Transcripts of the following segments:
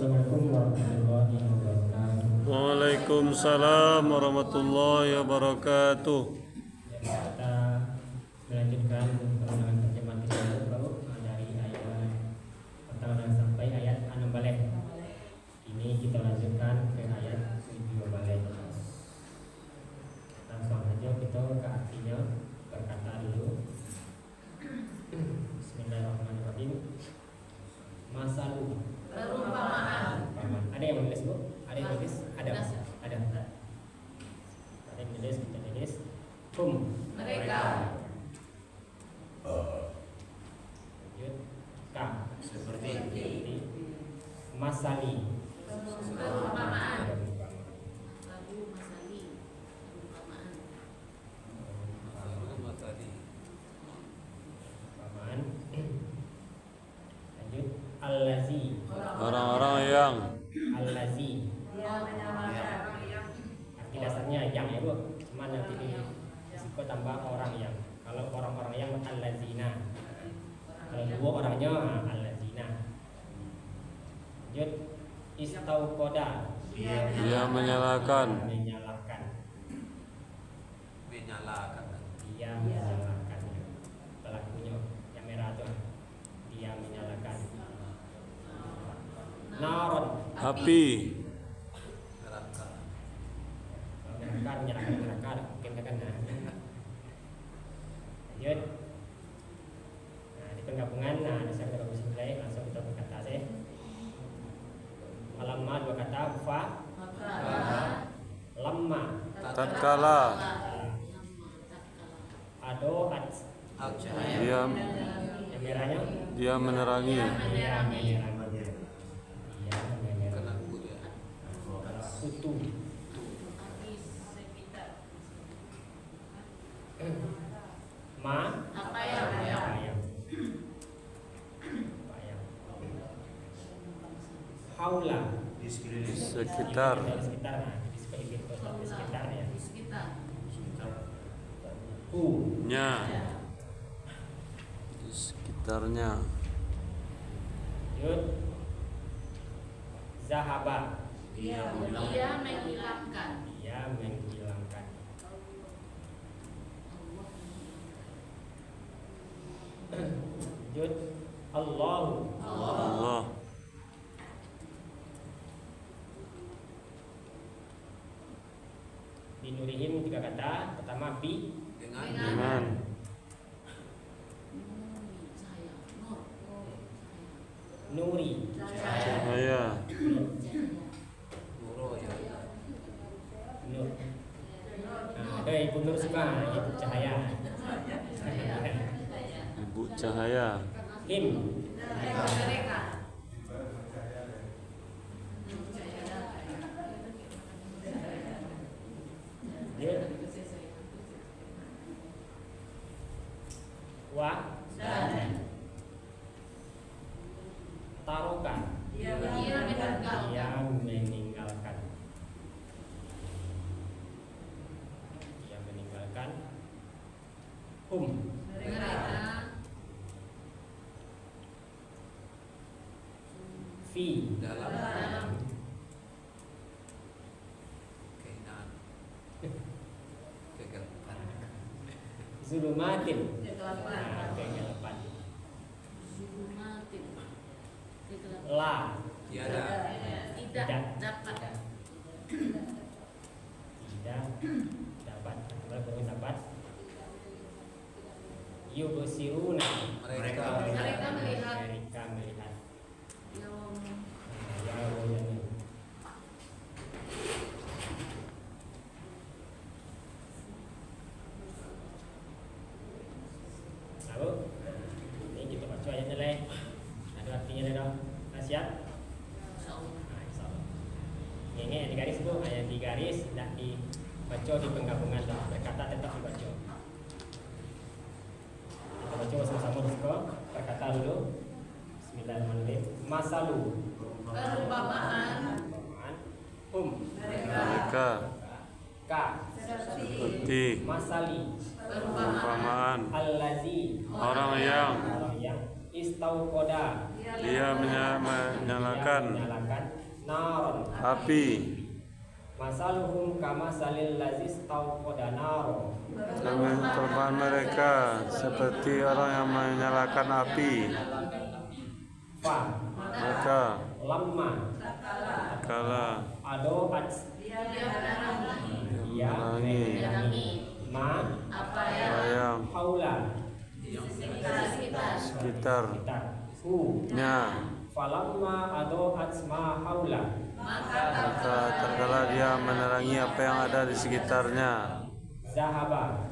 Assalamualaikum warahmatullahi wabarakatuh. Waalaikumsalam warahmatullahi wabarakatuh. Kita melanjutkan pengulangan terjemahan kita baru dari ayat pertama sampai ayat 6 balik. Ini kita lanjutkan ke ayat 7 balik. Langsung saja kita ke artinya, berkata dulu. Bismillahirrahmanirrahim. Masalu. Perumpamaan. Ada yang menulis, Bu? Ada yang menulis? Ada. Ada yang menulis, kita tulis. Mereka. Lanjut. Ka. Seperti. Masali. Perumpamaan. Lalu masali. Perumpamaan. Perumpamaan. Lanjut. Allazi. Orang-orang yang Allazi. Dia menyamakan Arti dasarnya yang ya, Bu. Cuma nanti di risiko tambah orang yang. Kalau orang-orang yang allazina. Kalau dua orangnya allazina. Lanjut. Istauqoda. dia menyalakan Menyalakan. Dia menyalakan. Pelakunya yang merah tuh. Dia menyalakan. Naron. api, Menyalakan neraka mungkin kan. Lanjut. Nah, di penggabungan, di saya kita bagus mulai langsung kita berkata sih. Lamma dua kata fa, lamma, tatkala ado at, dia yang merahnya, dia menerangi dia menerangi, dia menerangi. Kutu, ma, apa yang ayam, haula, di sekitar di sekitar, di sekitarnya, kita nya di sekitarnya Yud, zahaba, dia menghilangkan dia menghilangkan. Yud, Allahu, Allah binurihim tiga kata. Pertama bi, dengan cahaya nur nuri, cahaya nur. Nah, ada ibu nur suka ibu cahaya. ibu cahaya Him, mereka Yud, wa, taroka, dia meninggalkan dia meninggalkan. Dia meninggalkan. mereka Fi, dalam zulumatin. kegelapan Nah, kegelapan. zulumatin kegelapan La, tidak dapat tidak dapat. Kalau belum dapat. Yubsiruna, mereka melihat mereka melihat. yang Ya Allah. Lalu ini kita baca ayatnya lah. Ada artinya dah. Siap? insyaallah Nah, insyaallah. Ini di garis Bu, ayat di garis tidak dibaca di penggabungan dah. Berkata tetap dibaca. Kita baca sama-sama dulu. Berkata dulu. Bismillahirrahmanirrahim. Masalu. perumpamaan mereka Ka. seperti Masali. perumpamaan perumpamaan Allazi. orang yang Orang yang istauqada Dia menyalakan naron. api. Masaluhum kama salil lazi istauqada naro. Perumpamaan mereka seperti orang yang menyalakan api. Fa Maka lamma kala adoat dia menerangi ma Apa yang bayang haula sekitar kita nya. falamma adoat ma haula maka Maka terkala dia menerangi apa yang ada di sekitarnya, zahaba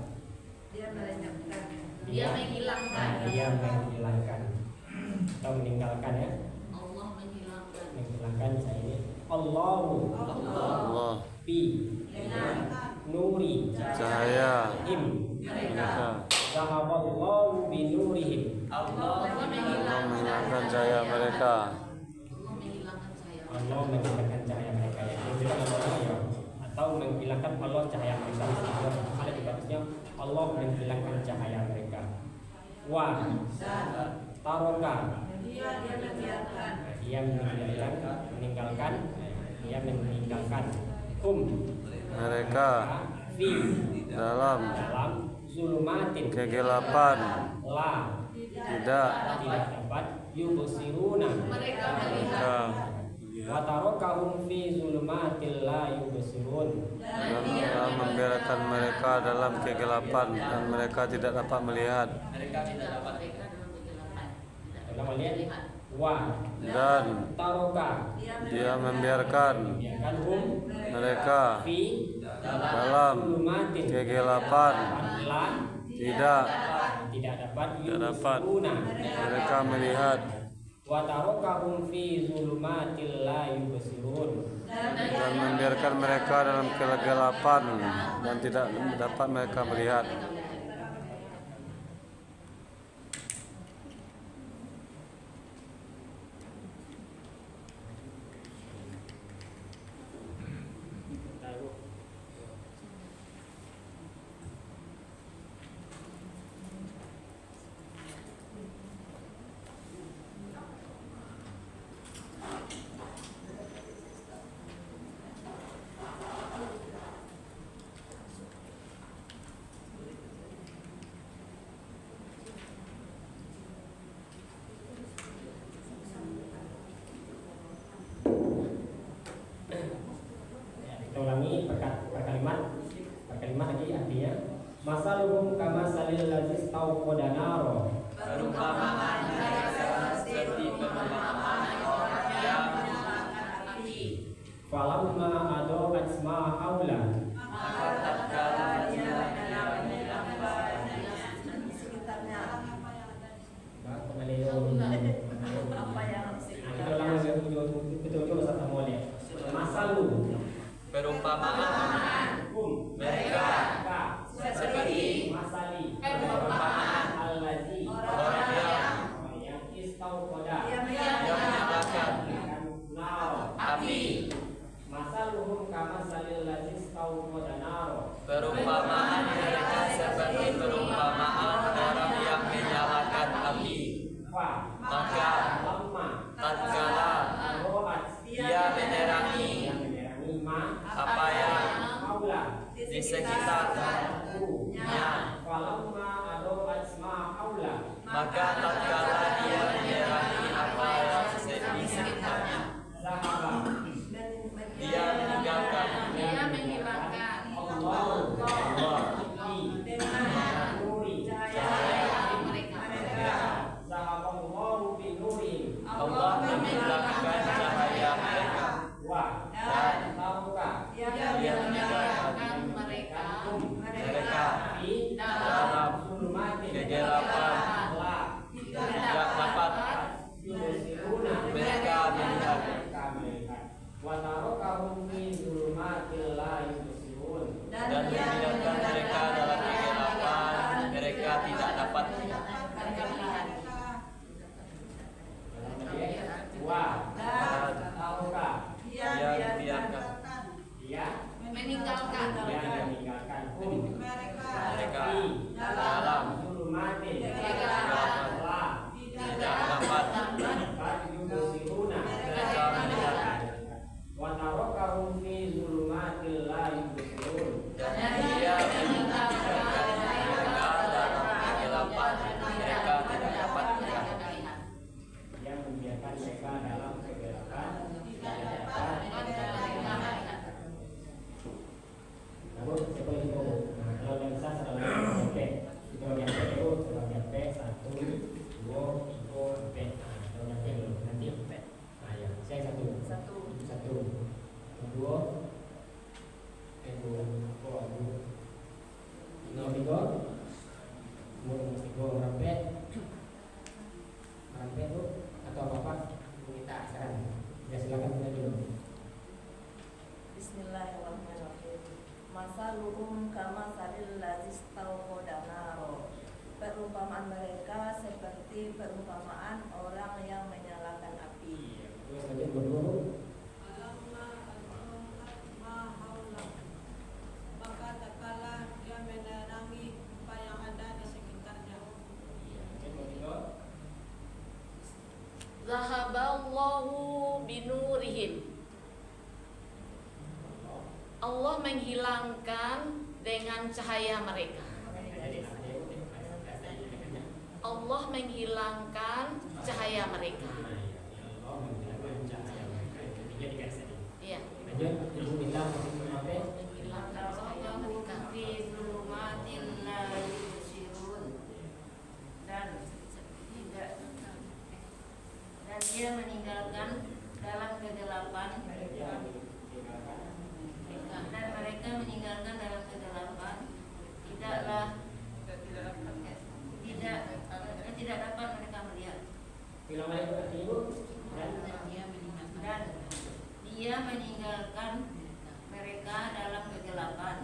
dia menghilangkan dia menghilangkan atau meninggalkan ya, Allah menghilangkan menghilangkan saya ini Allahu Allah bi nuri cahaya him mereka. zahaballahu bi nurihim Allah Allah menghilangkan menghilangkan cahaya mereka. Allah menghilangkan saya Allah menghilangkan cahaya mereka ya. Atau menghilangkan Allah cahaya mereka. Ada di batasnya Allah menghilangkan cahaya mereka. Wa taroka dia meninggalkan Mereka fi dalam dalam zulumatin kegelapan la tidak dapat yubsiruna mereka melihat mereka wa tarokahum fi zulumatil la yubsirun dan telah membiarkan mereka dalam kegelapan dan mereka tidak dapat melihat. mereka dalam kegelapan Kita melihat wa Dan taroka dia membiarkan hum mereka fi dalam zulumatin kegelapan la tidak tidak dapat dapat yubsiruna mereka melihat. wa tarokahum fi zulumatil la yubsirun Dan membiarkan mereka dalam kegelapan dan tidak dapat mereka melihat. Kita ulangi per kalimat lagi artinya masaluhum kama salil lazis tauqada naro perumpamaan mereka seperti perumpamaan orang yang menyalakan api falamma adoat ma haula maka tatkala dia menyalakan sekitarnya apa yang kita ulangi betul-betul satu mulai masalu perumpamaan mereka seperti masali perumpamaan allazi orang yang istauqada yang menyalakan naro api masaluhum kama salil lazis istauqada naro perumpamaan mereka seperti perumpamaan orang yang menyalakan api fa maka lamma tatkala adoat dia menerangi ma apa yang haula di sekitarnya falamma adoat ma haula maka tatkala dia menerangi apa yang di sekitarnya zahaba dia meninggalkan Allah nuri cahaya mereka zahaballahu bi nurihim Allah menghilangkan cahaya mereka wa dan taruka dia meninggalkan mereka fi dalam zulumatin kegelapan la tidak dapat yubsiruna mereka melihat wa tarokahum fi zulumatil la yubsirun dan membiarkan mereka dalam kegelapan mereka tidak dapat melihat wa taruka dia membiarkan dia meninggalkan meninggalkan mereka fi dalam zulumatin seperti perumpamaan orang yang menyalakan api. Terus lanjut guru. Maka tak kala dia menerangi apa yang ada di sekitarnya. Zahaballahu binurihim. Allah menghilangkan dengan cahaya mereka. Allah menghilangkan cahaya mereka. Iya. Lanjut, ibu minta apa? Menghilangkan cahaya mereka. Fi zulumatin la yubsirun. Dan dia meninggalkan dalam kegelapan dan mereka meninggalkan dalam kegelapan tidak dapat mereka melihat. Bilang balik ke ibu. Dan Dan dia meninggalkan mereka dalam kegelapan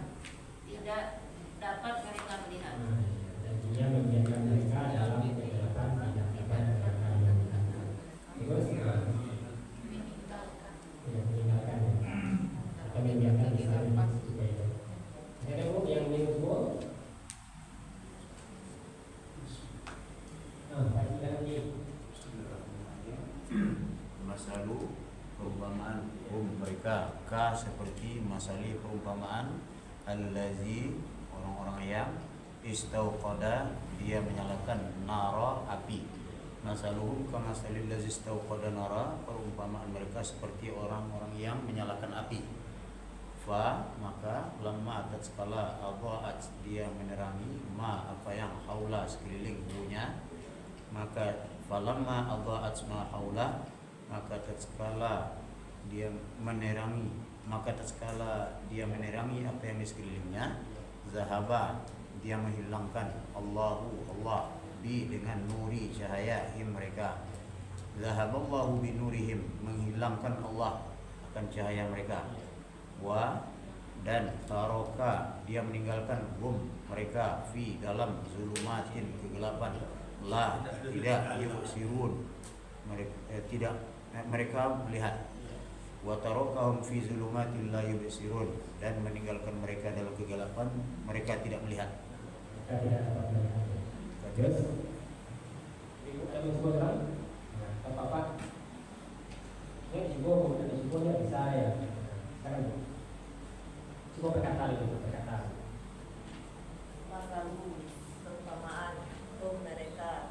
tidak dapat mereka melihat. dan dia membiarkan mereka dalam kegelapan tidak dapat mereka melihat. Terus ya, meninggalkan atau membiarkan di sana juga itu. Ada bu yang minus bu? Bagi lagi. Masalu perumpamaan mereka ka seperti masali perumpamaan allazi orang-orang yang istauqada dia menyalakan nara api. Masaluhum kama masalil ladzi istauqada nara, perumpamaan mereka seperti orang-orang yang menyalakan api. Fa maka lamma tatkala adaat dia menerangi ma apa yang haula sekeliling dunia, maka falamma adaat ma haula maka tatkala dia menerangi apa yang di sekelilingnya, zahaba dia menghilangkan Allah bi dengan nuri cahaya mereka. Zahaballahu bi nurihim, menghilangkan Allah akan cahaya mereka. Wa dan taroka dia meninggalkan mereka fi dalam zulumatin kegelapan, la tidak yubsirun mereka melihat. Wa tarakahum fi zulumatin la yubsirun, dan meninggalkan mereka dalam kegelapan mereka tidak melihat. Mereka tidak dapat melihat. Terus ibu kami sebut kan? Apa? Ini ibu dan ibunya bisa ya. Sekarang coba berkata itu berkata. Masalu perumpamaan mereka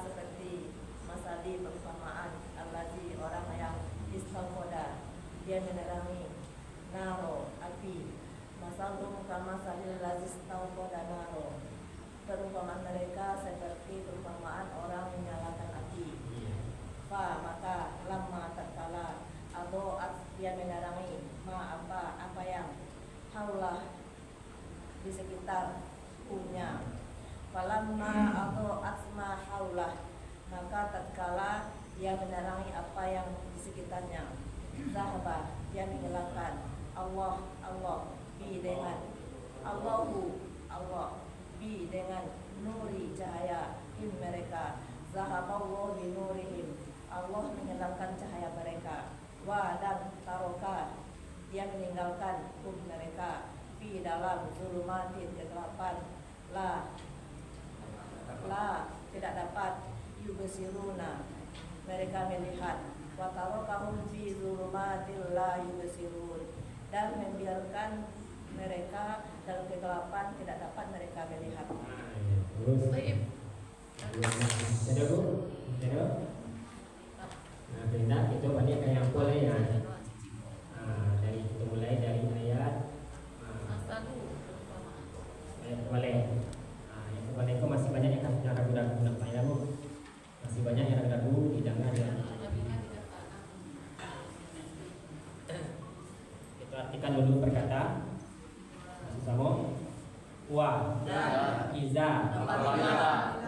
seperti masali perumpamaan allazi orang yang istauqada dia menerangi naro api. Masalum kama salil ladzi istauqada naro, perumpamaan mereka seperti perumpamaan orang menyalakan api. Fa maka lamma tatkala atau dia menerangi apa yang haulah di sekitar punya. Falamma atau asma haulah, maka tatkala dia menerangi apa yang di sekitarnya, zahaba dia menghilangkan Allah bi dengan Allah bi dengan nuri cahaya mereka. Zahaballahu bi nurihim, Allah menghilangkan cahaya mereka. Wa dan taroka dia meninggalkan mereka di dalam zulumatin kegelapan, la tidak dapat yubsiruna mereka melihat. Wa tarakahum fi zulumatil la yubsirun, dan membiarkan mereka dalam kegelapan tidak dapat mereka melihat. Terus Baik. ada bu? Ada? Nah, perintah itu banyak yang boleh ya. Dari kita mulai dari ayat boleh. Yang boleh itu masih banyak yang ragu-ragu nampak ya bu. Masih banyak yang ragu-ragu didengar ya. Kita artikan dulu perkata. Masih sama. Wa, iza,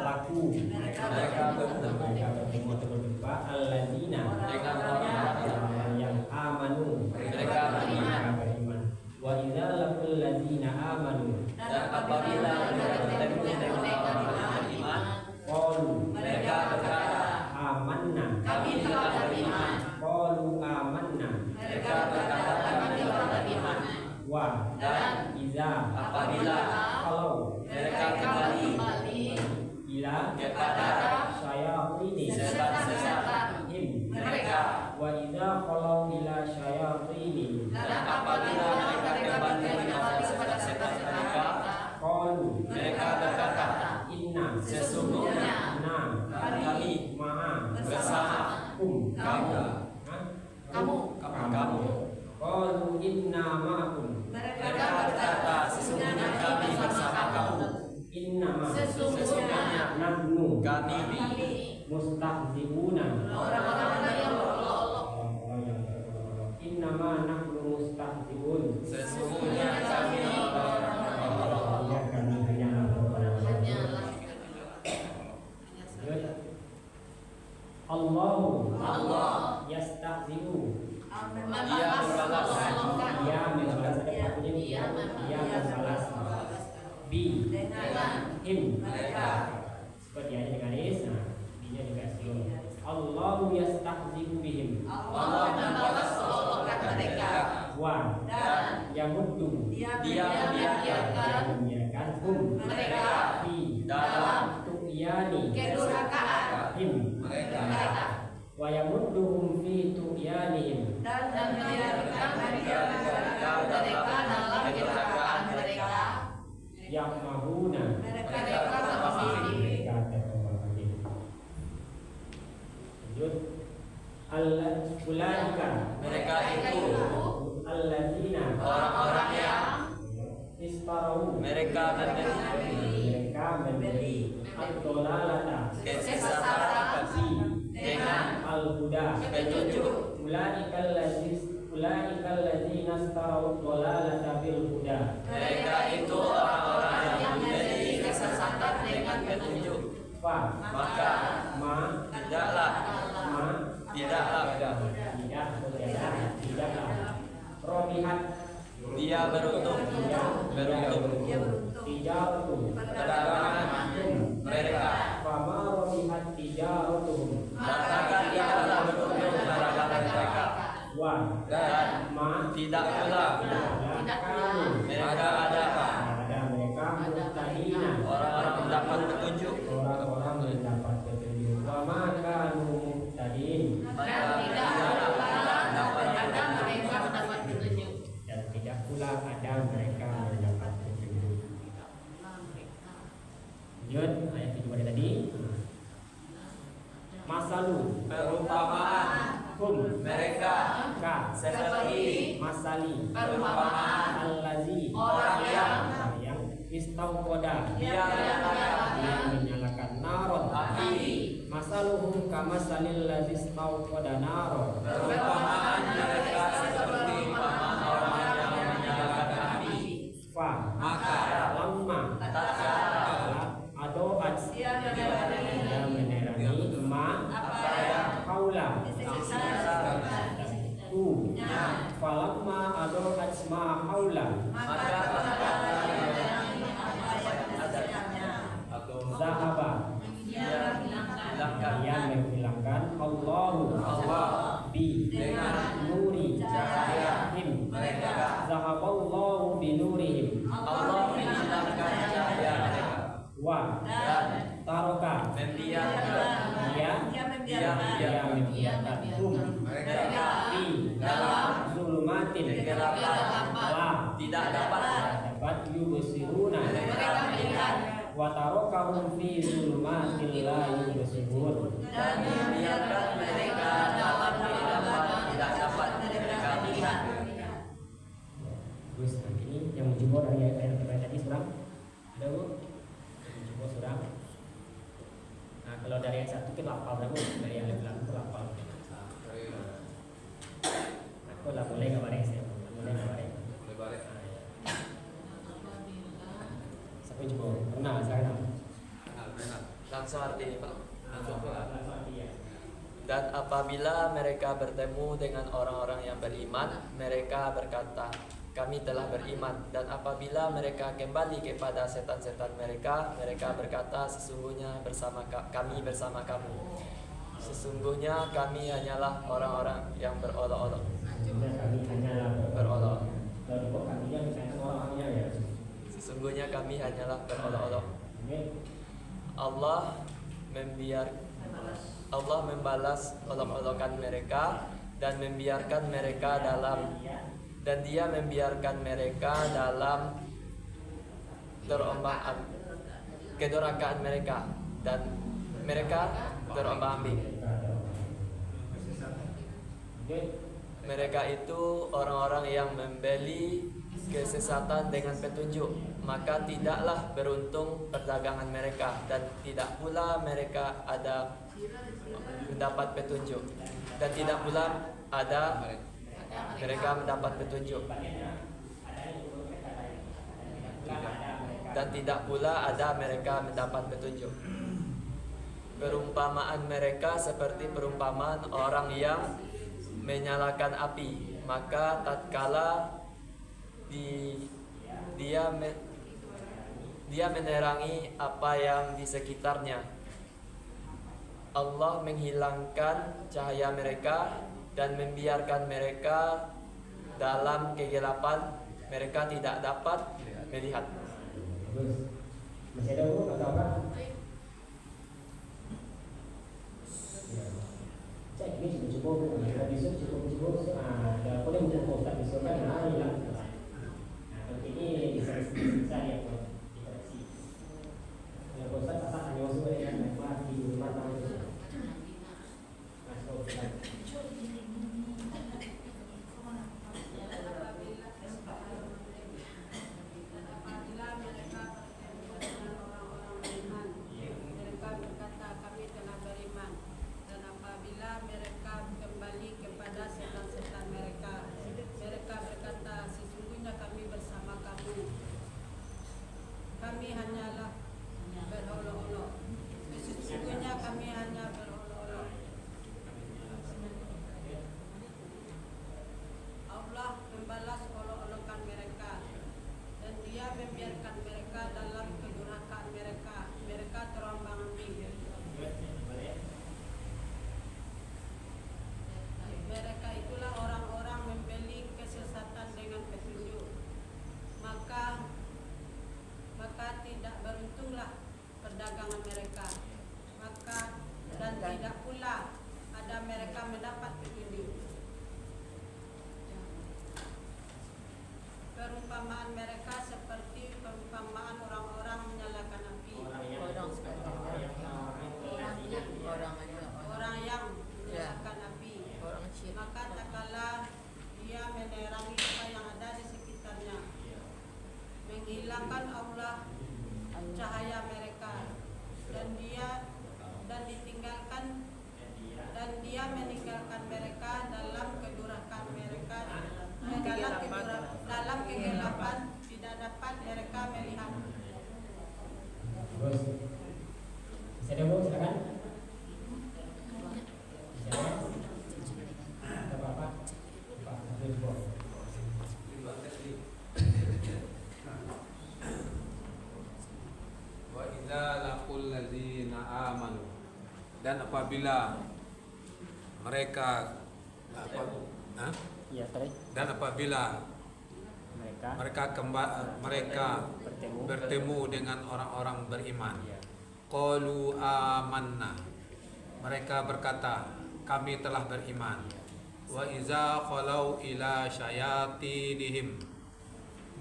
laku, mereka bertemu atau berjumpa. Alladzina, yang amanu, mereka beriman. Wa iza lakul ladzina amanu, Dan apabila mereka bertemu dengan orang beriman, qalu, mereka innama Sesungguhnya nahnu kami mustahzi'una orang-orang yang berolok-olok. innama nahnu mustahzi'un sesungguhnya kami ya kami hanyalah berolok-olok. Hanyalah Allah yastahzi'u Dia membalas. dia membalas Dia membalas bi dengan him mereka. seperti ada dengan is, nah binya dikasih Allahu yastahzi'u bihim Allah membalas olok-olokan mereka wa Dan yamuddu dia membiarkan hum mereka fi dalam tu'yani kedurhakaan him mereka wa yamudduhum fi tu'yanihim dan membiarkan dia mereka dalam kedurhakaan mereka. ya'mahuna mereka Mereka mereka terbang lanjut ulaika mereka itu alladzina orang-orang yang istarau mereka membeli ad-dhalalata kesesatan dengan al-huda petunjuk. ulaika alladzina istarau ad-dhalalata bil huda Mereka itu orang-orang yang membeli kesesatan dengan petunjuk. fa Maka tidaklah robihat dia beruntung tijaratuhum perdagangan mereka. fama robihat tijaratuhum Maka tidaklah beruntung perdagangan mereka. wa Dan ma tidak pula kanu mereka adalah ada mereka muhtadina orang-orang mendapat petunjuk. orang-orang mendapat petunjuk wa ma kanu muhtadin Dan tidak ada mereka mendapat petunjuk. dan tidak pula ada mereka mendapat petunjuk. Lanjut ayat 7 tadi. Masalu Perumpamaan kum mereka ka seperti masali Perumpamaan allazi orang yang istauqoda dia menyalakan naron api. masaluhum kamasalil ladzi istauqoda naron Perumpamaan mereka seperti umpama orang yang menyalakan api. fa Maka lamma tatkala adoat dia menerangi ma apa yang haula tu Ya. falamma adoat ma haula maka zahaba dia hilangkan yang menghilangkan Allahu Allah bi dengan nuri cahaya him mereka. zahaballahu bi nurihim Allah menghilangkan cahaya mereka wa dan taroka membiarkan dia membiarkan hum mereka fi dalam zulumatin kegelapan la tidak dapat dapat yubsiruna Mereka melihat wa tarokahum fi zulumatin la yubsirun dan membiarkan mereka dalam kegelapan tidak dapat mereka lihat. Terus ini yang menjumur dari ayat tadi surah ada bu? Menjumur surah. Nah kalau dari ayat 1 kita hafal berapa? Dari ayat 8 kita hafal. Aku lah boleh nggak bareng sih? Boleh nggak bareng? Sampai jumpa. Pernah sekarang? Langsung artinya Pak. Iya. Dan apabila mereka bertemu dengan orang-orang yang beriman, mereka berkata, kami telah beriman. Dan apabila mereka kembali kepada setan-setan mereka, mereka berkata, sesungguhnya kami bersama kamu. Sesungguhnya kami hanyalah orang-orang yang berolok-olok. Kami hanyalah Berolok. Lalu kok kaminya misalnya orangnya ya? Sesungguhnya kami hanyalah berolok-olok. Allah membalas olok-olokan mereka dan membiarkan mereka dalam dan dia membiarkan mereka dalam terombang kedurhakaan mereka dan mereka terombang-ambing. Mereka itu orang-orang yang membeli kesesatan dengan petunjuk, maka tidaklah beruntung perdagangan mereka, dan tidak pula mereka ada mendapat petunjuk, dan tidak pula ada mereka mendapat petunjuk, dan tidak pula ada mereka mendapat petunjuk. Perumpamaan mereka seperti perumpamaan orang yang menyalakan api, maka tatkala dia menerangi apa yang di sekitarnya, Allah menghilangkan cahaya mereka dan membiarkan mereka dalam kegelapan, mereka tidak dapat melihat. Bagus. Masih ada Bu atau apa? Cek ini cukup Bu. Kalau bisa cukup. Kalau boleh untuk Ustaz besok kan hilang. Nah, ini bisa ya Bu. Dikoreksi. Kalau Ustaz asal hanya masuk dengan lepas di rumah tamu itu. Masuk Ustaz. Apabila mereka bertemu dengan orang-orang beriman, mereka berkata, kami telah beriman. Dan apabila mereka kembali kepada setan-setan mereka, mereka berkata, sesungguhnya kami bersama kamu. Kami hanyalah berolok-olok. Sesungguhnya kami hanya berolok-olok. Allah membalas olok-olokan mereka, dan Dia membiarkan mereka dalam kedurhakaan mereka. Mereka terombang-ambing. Mereka itulah orang-orang membeli kesesatan dengan petunjuk. Maka tidak beruntunglah perdagangan mereka. Dan tidak pula ada mereka mendapat petunjuk. Perumpamaan mereka seperti perumpamaan orang-orang menyalakan api. Orang yang menyalakan api. Maka tak kala dia menerangi apa yang ada di sekitarnya, menghilangkan Allah cahaya mereka, dan dia meninggalkan mereka dalam kedurhakaan mereka, dalam kegelapan tidak dapat mereka melihat. Bagus. Bisa ada Bu, silakan. Bisa ada? Ada Bapak? Pak Abdul Bu. Wa idza laqul ladzina amanu, dan apabila mereka Iya, tadi dan apabila mereka bertemu dengan orang-orang beriman, qalu amanna, mereka berkata kami telah beriman. Wa iza khalau ila syayatinihim,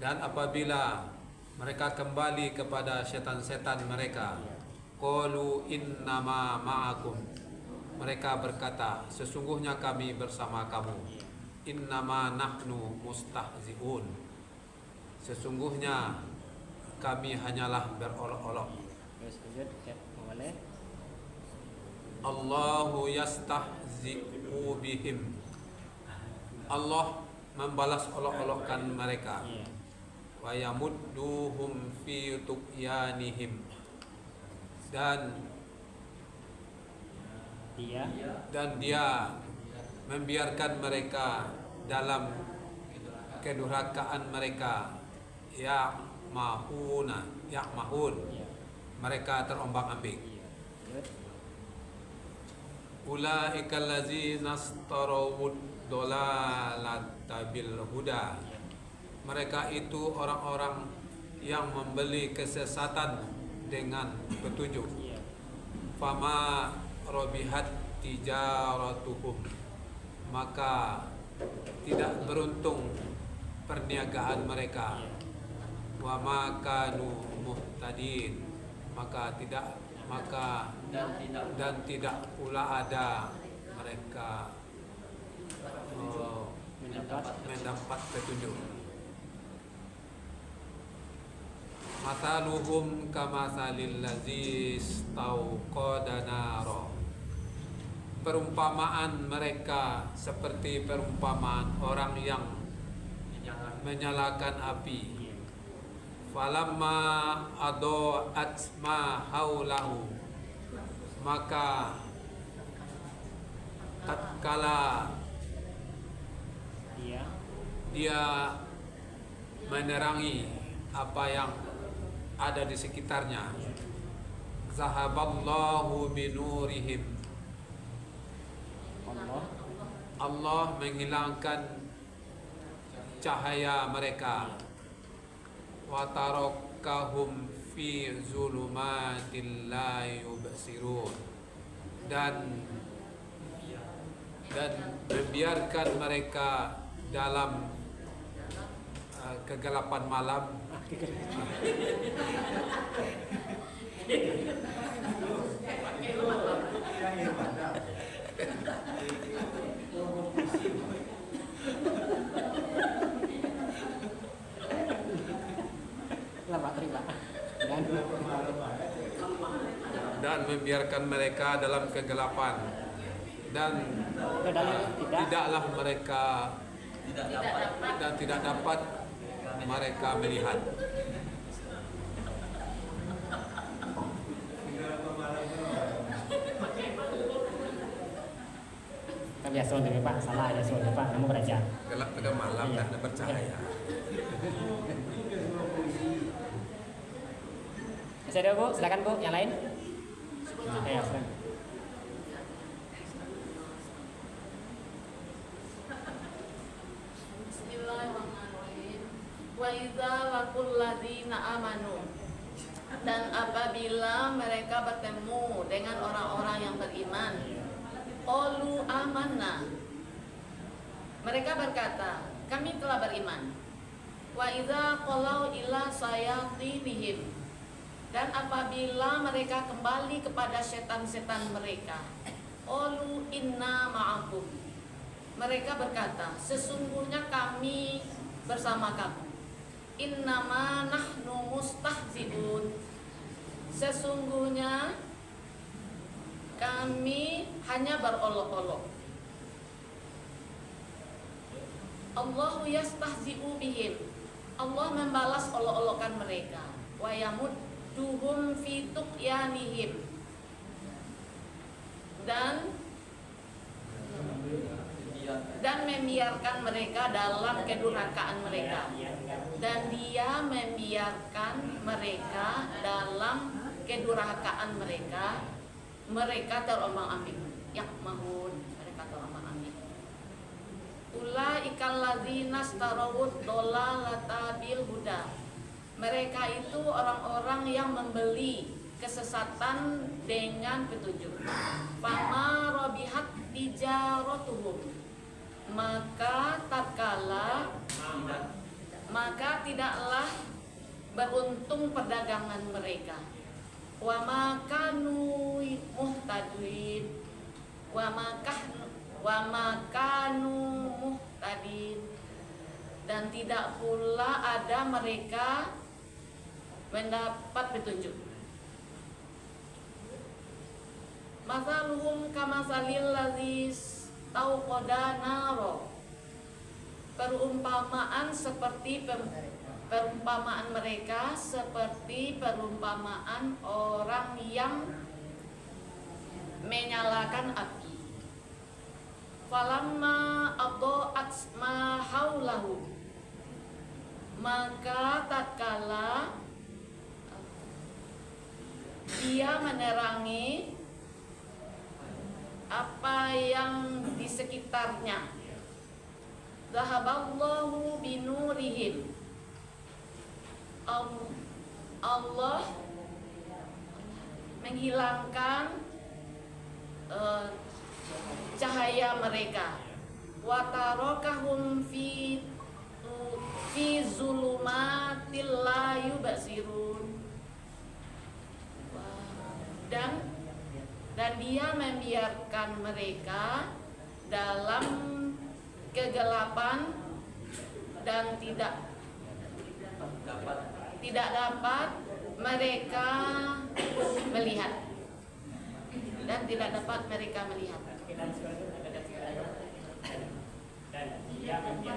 dan apabila mereka kembali kepada setan-setan mereka, qalu innama ma'akum, mereka berkata sesungguhnya kami bersama kamu. Innama nahnu mustahzi'un, sesungguhnya kami hanyalah berolok-olok. Allahu yastahzi'u bihim, Allah membalas olok-olokan mereka. Wa yamudduhum fi tughyanihim, dan dia membiarkan mereka dalam kedurhakaan mereka. Ya'mahun, mereka terombang-ambing. Ulaikal ladzina astarawud dolalata bil huda, mereka itu orang-orang yang membeli kesesatan dengan petunjuk. Fama robihat tijaratuhum, maka tidak beruntung perniagaan mereka. Wa makanu muhtadin, dan tidak pula ada mereka mendapat petunjuk. Mathaluhum kamathalil ladzi istauqada nara. Perumpamaan mereka seperti perumpamaan orang yang menyalakan api. Falamma adaat ma haulahu, maka tatkala dia menerangi apa yang ada di sekitarnya, zahaballahu binurihim, Allah menghilangkan cahaya mereka, wa tarakahum fi zulumatil la yubsirun, dan membiarkan mereka dalam kegelapan malam. Dan membiarkan mereka dalam kegelapan, dan tidaklah mereka dan tidak dapat mereka melihat. Kan biasa untuk Pak, salah ya soalnya Pak, kamu belajar. Gelap tengah malam dan ada bercahaya. Masih ada Bu? Silakan Bu, yang lain. Ya, silakan. Bismillahirrahmanirrahim. Wa idza laqul ladzina amanu, dan apabila mereka bertemu dengan orang-orang yang beriman, qalu amanna, mereka berkata, kami telah beriman. Wa idza qalau ila sayatinihim, dan apabila mereka kembali kepada setan-setan mereka, qalu inna ma'akum, mereka berkata, sesungguhnya kami bersama kamu. Innama nahnu mustahzi'un, sesungguhnya kami hanya berolok-olok. Allahu yastahzi'u bihim, Allah membalas olok-olokan mereka. Wa yamudduhum fi tuqyanihim, dan membiarkan mereka dalam kedurhakaan mereka, dan dia membiarkan mereka dalam kedurhakaan mereka. Mereka terombang-ambing, yakmahun, mereka terombang-ambing. Ulaikal ladzina starawud dolalata bil huda, mereka itu orang-orang yang membeli kesesatan dengan petunjuk. Fama robihat tijaratuhum, maka tidaklah beruntung perdagangan mereka. Wa makanu muhtadin, wa makanu muhtadin, dan tidak pula ada mereka mendapat petunjuk. Mathaluhum kamasalil ladzi istauqada naro, perumpamaan mereka seperti perumpamaan orang yang menyalakan api. Falamma adaat ma haulahu, maka tatkala dia menerangi apa yang di sekitarnya, zahaballahu binurihim, Allah menghilangkan cahaya mereka. Wa tarakahum fi zulumatil la yubsirun, dan dia membiarkan mereka dalam kegelapan dan tidak tidak dapat mereka melihat dan tidak dapat mereka melihat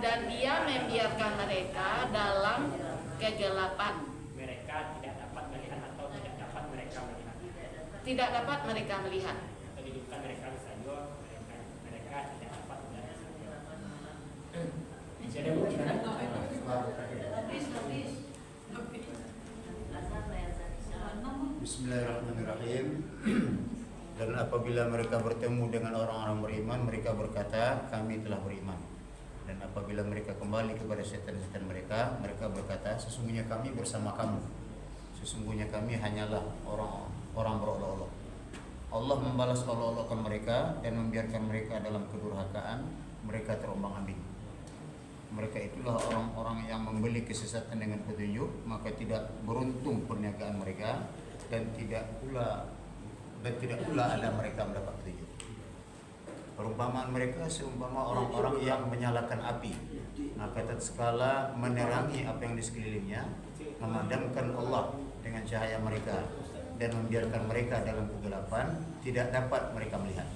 dan dia membiarkan mereka dalam kegelapan. Mereka tidak dapat melihat atau tidak dapat mereka melihat. Tidak dapat mereka melihat. Kedudukan mereka misalnya mereka tidak dapat melihat. Jadi Bu, Bismillahirrahmanirrahim. Dan apabila mereka bertemu dengan orang-orang beriman, mereka berkata, kami telah beriman. Dan apabila mereka kembali kepada setan-setan mereka, mereka berkata, sesungguhnya kami bersama kamu. Sesungguhnya kami hanyalah orang berolok-olok. Allah membalas olok-olokan mereka dan membiarkan mereka dalam kedurhakaan, mereka terombang-ambing. Mereka itulah orang-orang yang membeli kesesatan dengan petunjuk, maka tidak beruntung perniagaan mereka dan tidak pula ada mereka mendapat petunjuk. Perumpamaan mereka seumpama orang-orang yang menyalakan api, maka tatkala menerangi apa yang di sekelilingnya, memadamkan Allah dengan cahaya mereka dan membiarkan mereka dalam kegelapan, tidak dapat mereka melihat.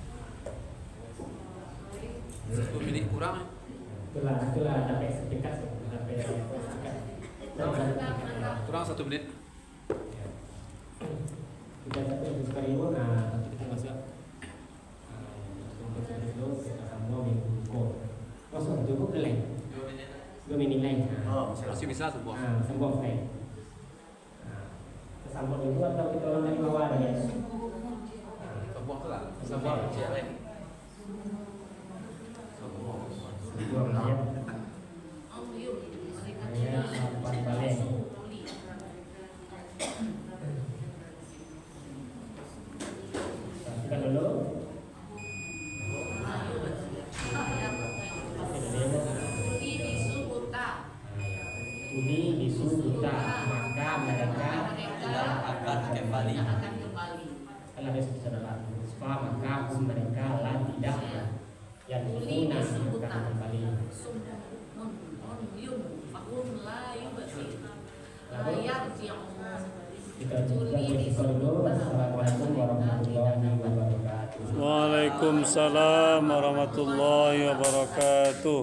1 menit kurang. itulah sampai sedekat sampai sedekat. Kurang 1 menit. Kita sampai sekali itu, nah kita masuk. Untuk itu kita sambung minggu kok. Kosong cukup lain. 2 menit lain. Masih bisa semua. Sambung lain. Sambung itu atau kita orang dari bawah ya? Semua lah. Sama jalan. Buang ayat. Ayat 8 balik. Kita dulu. Uli bisu buta, maka mereka akan kembali. kalau ada saudara maka mereka lah tidak yang guna akan kembali. Kita juga dulu. Assalamualaikum warahmatullahi wabarakatuh. Waalaikumsalam warahmatullahi wabarakatuh.